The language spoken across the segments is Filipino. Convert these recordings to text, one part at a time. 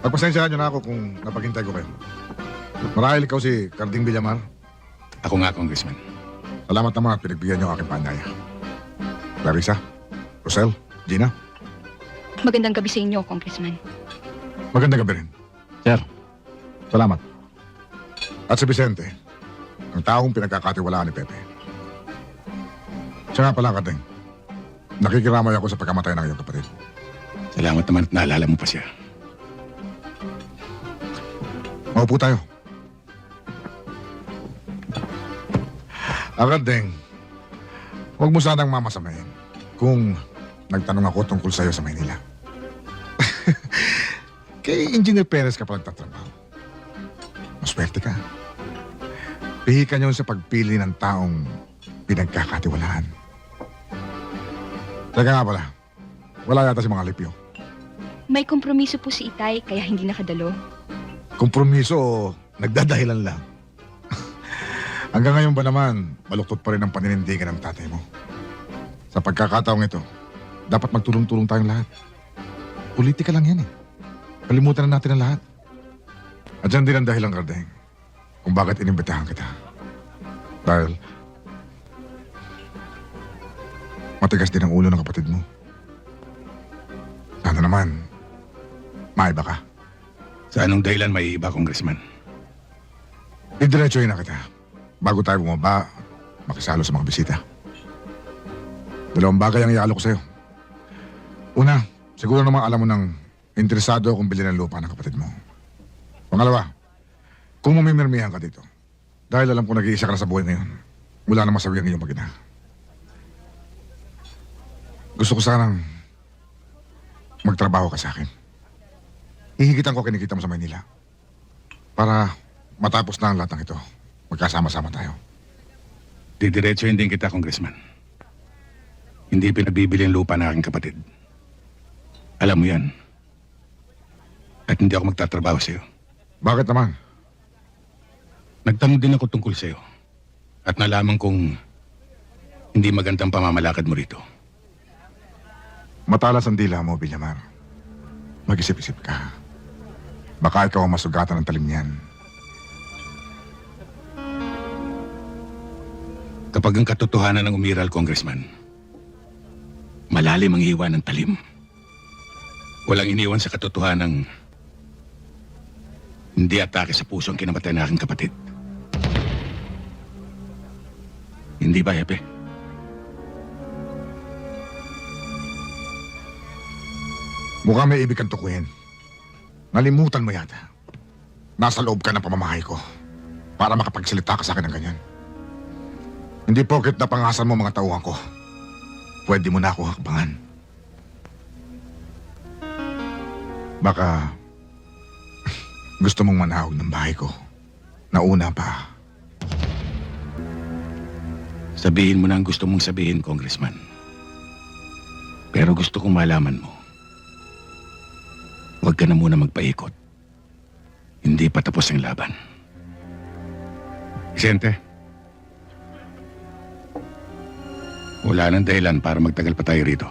Pagpasensyahan niyo na ako kung napaghintay ko kayo. Marahil ikaw si Carding Villamar. Ako nga, Congressman. Salamat naman at pinagbigyan niyo ang aking paanyaya. Clarissa, Rosel, Gina, Magandang gabi sa inyo, Congressman. magandang gabi rin. Sir. Salamat. At si Vicente, ang taong pinagkakatiwalaan ni Pepe. Siya nga pala, Carding. Nakikiramay ako sa pagkamatay ng iyong kapatid. Salamat naman at naalala mo pa siya. Maupo tayo. Carding, huwag mo sanang mamasamayin kung nagtanong ako tungkol sa'yo sa Maynila. Kay Engineer Perez ka pa nagtatrabaho. Maswerte ka. Pihikan yun sa pagpili ng taong pinagkakatiwalaan. Teka nga pala, wala yata si mga Lipyo. May kompromiso po si Itay, kaya hindi nakadalo. Kompromiso o nagdadahilan lang? Hanggang ngayon ba naman, baluktot pa rin ang paninindigan ng tatay mo? Sa pagkakataong ito, dapat magtulong-tulong tayong lahat. Politika lang yan eh. Kalimutan na natin ang lahat. At dyan din ang dahilan, Carding, kung bakit inimbitahan kita. Dahil matigas din ang ulo ng kapatid mo. Sana naman, maiba ka. Sa anong dahilan may iba, Congressman? Didiretsuhin na kita bago tayo bumaba, makisalo sa mga bisita. Dalawang bagay ang iaalok ko sa'yo. Una, siguro naman alam mo nang interesado akong bilhin ng lupa ng kapatid mo. Pangalawa, kung mamimirmihan ka dito, dahil alam ko nag-iisa ka na sa buhay ngayon, wala na masawi ang iyong mag-ina. Gusto ko sanang magtrabaho ka sa akin. Hihigitan ko kinikita mo sa Maynila para matapos na ang lahat ng ito. Magkasama-sama tayo. Didiretsuhin din kita, Congressman. Hindi pinagbibili ang lupa ng aking kapatid. Alam mo yan. At hindi ako magtatrabaho sa'yo. Bakit naman? Nagtanong din ako tungkol sa'yo. At nalaman kong hindi magandang pamamalakad mo rito. Matalas ang dila mo, Villamar. Mag-isip-isip ka. Baka ikaw ang masugatan ng talim niyan. Kapag ang katotohanan ng umiral, Congressman, malalim ang iwan ng talim. Walang iniwan sa katotohanan hindi atake sa puso ang kinamatay na aking kapatid. Hindi ba, Hepe? Mukhang may ibig kang tukuyin. Nalimutan mo yata. Nasa loob ka ng pamamahay ko para makapagsalita ka sa akin ng ganyan. Hindi porket napangasan mo mga tauhan ko. Pwede mo na ako hakbangan. Baka gusto mong manahog ng bahay ko. Nauna pa. Sabihin mo na ang gusto mong sabihin, Congressman. Pero gusto kong malaman mo. Huwag ka na muna magpaikot. Hindi pa tapos ang laban. Vicente, wala nang dahilan para magtagal pa tayo rito.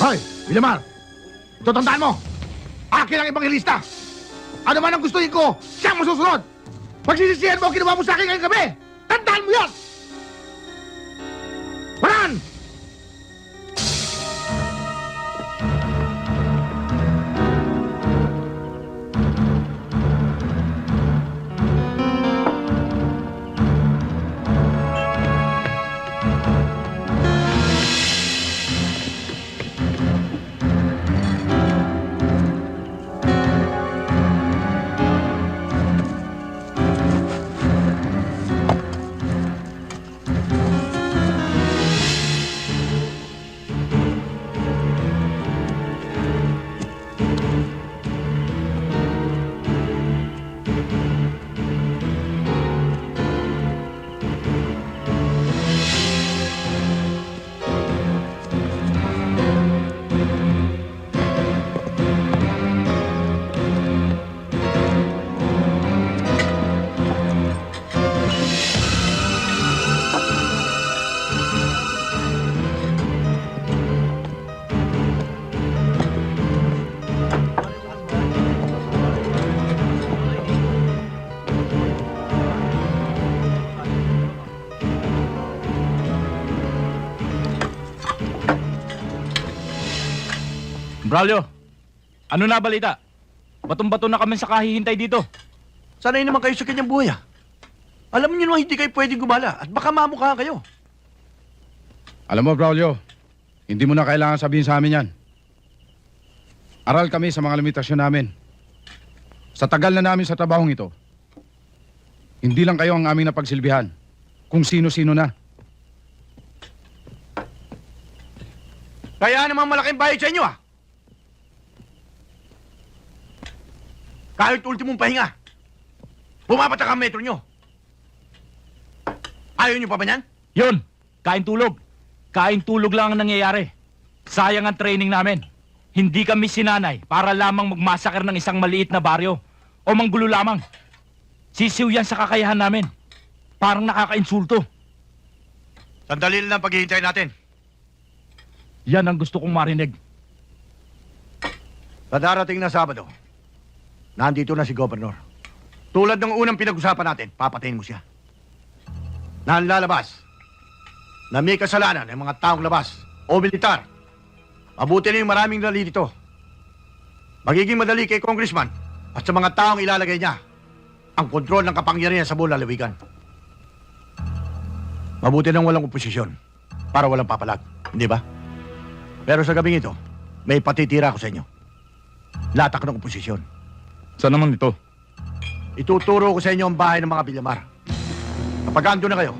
Hoy, Villamar! Ito tandaan mo! Akin ang ibanghilista! Ano man ang gustuhin ko, siyang masusunod! Pagsisisihan mo ang ginawa mo sa akin ngayong gabi! Tandaan mo yan! Paran! Braulio, ano na balita? Batong-bato na kami sa kahihintay dito. Sanay naman kayo sa kanyang buhay, ah. Alam niyo naman hindi kayo pwedeng gumala at baka mamukha kayo. Alam mo, Braulio, hindi mo na kailangan sabihin sa amin yan. Aral kami sa mga limitasyon namin. Sa tagal na namin sa trabahong ito, hindi lang kayo ang aming napagsilbihan, kung sino-sino na. Kaya naman malaking bayad sa inyo, ah. Kahit ultimong pahinga, pumapatak ang metro nyo. Ayaw nyo pa ba niyan? Yun, kain tulog. Kain tulog lang ang nangyayari. Sayang ang training namin. Hindi kami sinanay para lamang magmasaker ng isang maliit na baryo o manggulo lamang. Sisiw yan sa kakayahan namin. Parang nakakainsulto. Sandali lang ang paghihintay natin. Yan ang gusto kong marinig. Sa darating na Sabado, nandito na si Governor. Tulad ng unang pinag-usapan natin, papatayin mo siya. Nanlalabas na may kasalanan ng mga taong labas o militar. Mabuti na yung maraming nalilito. Magiging madali kay Congressman at sa mga taong ilalagay niya ang kontrol ng kapangyarihan sa buong lalawigan. Mabuti nang walang oposisyon para walang papalag, hindi ba? Pero sa gabing ito, may patitira ko sa inyo. Latak ng oposisyon. Saan naman ito? Ituturo ko sa inyo ang bahay ng mga Villamar. Kapag ando na kayo,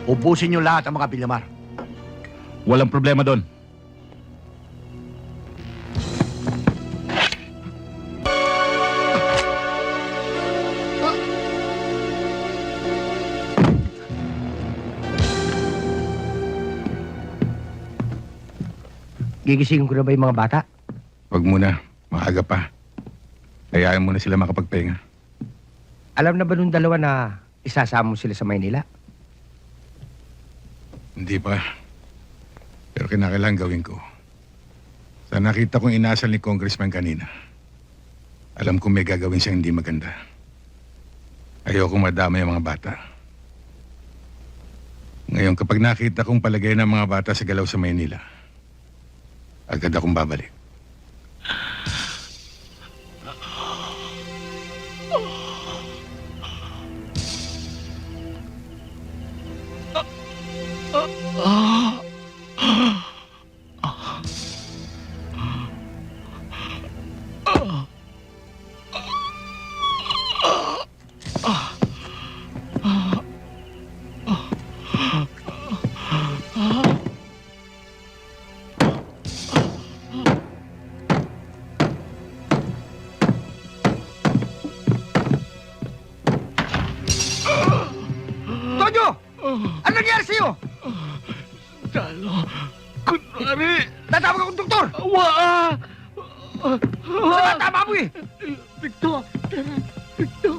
ubusin niyo lahat ang mga Villamar. Walang problema doon. Gigisingin ko na ba yung mga bata? Huwag muna, maaga pa. Hayaan mo na sila makapagpahinga. Alam na ba nung dalawa na isasama mo sila sa Maynila? Hindi pa. Pero kinakailangan gawin ko. Sa nakita kong inasal ni Congressman kanina, alam kong may gagawin siyang hindi maganda. Ayokong madama yung mga bata. Ngayon, kapag nakita kong palagay ng mga bata sa galaw sa Maynila, agad akong babalik. Tonyo! Ano nangyari sa'yo? Dalo, kunwari, Tatawag akong doktor! waa! Sa tama mo eh! Victor! Victor!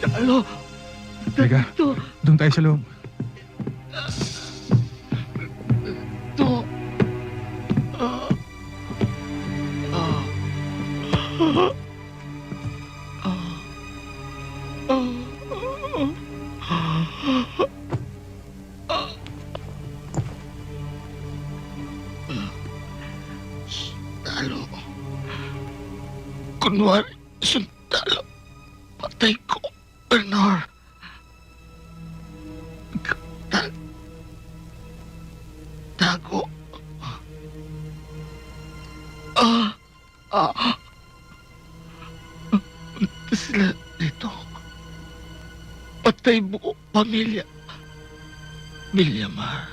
Dalo! Teka, doon tayo sa loob. To! Talo. Kunwari, sundalo. Patay ko, Bernard. Tago. Punta sila dito. Patay buo pamilya. Villamar.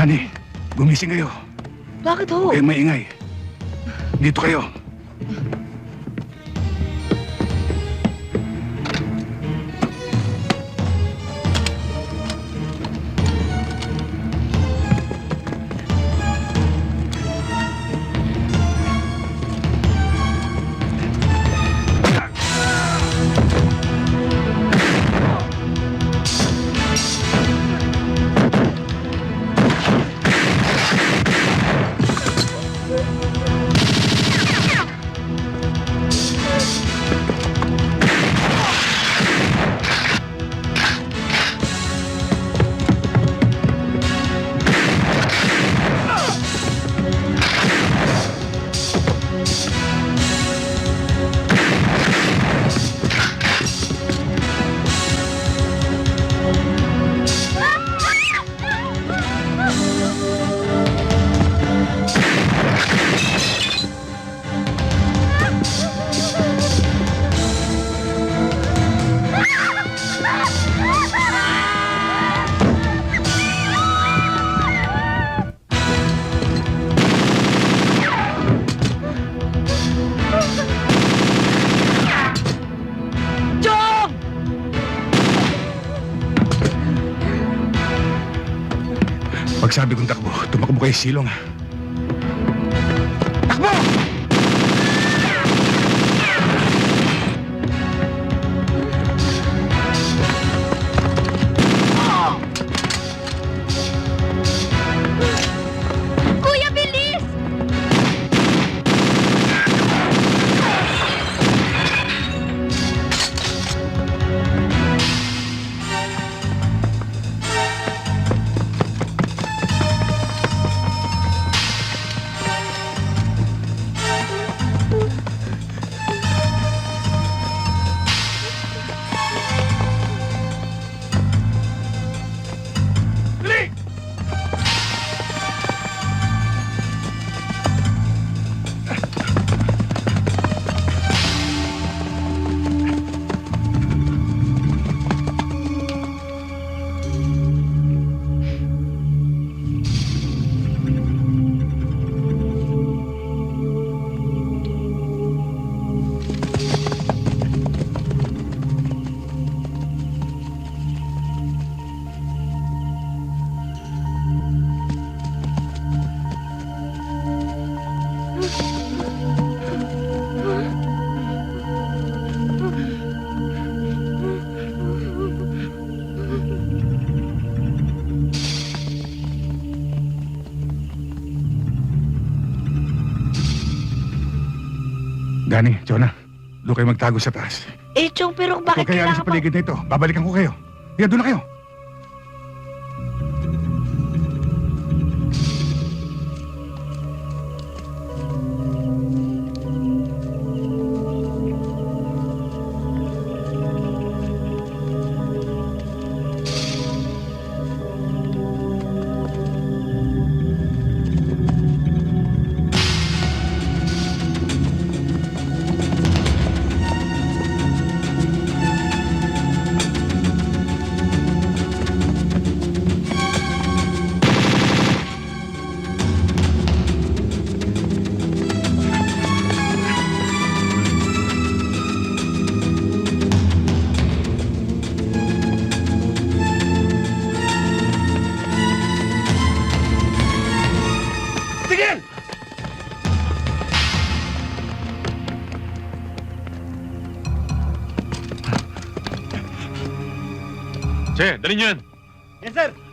Dani, gumising kayo. Bakit ho? Huwag kayong maingay. Dito kayo. Pag sabi kong takbo, tumakbo kayo silong. Takbo! Kuya, bilis! Dani, Jonah, doon kayo magtago sa taas. Eh, Chong, pero Huwag kayo alis sa paligid na ito. Babalikan ko kayo. Kaya doon na kayo. Che, dali niyo yan. Yes, sir.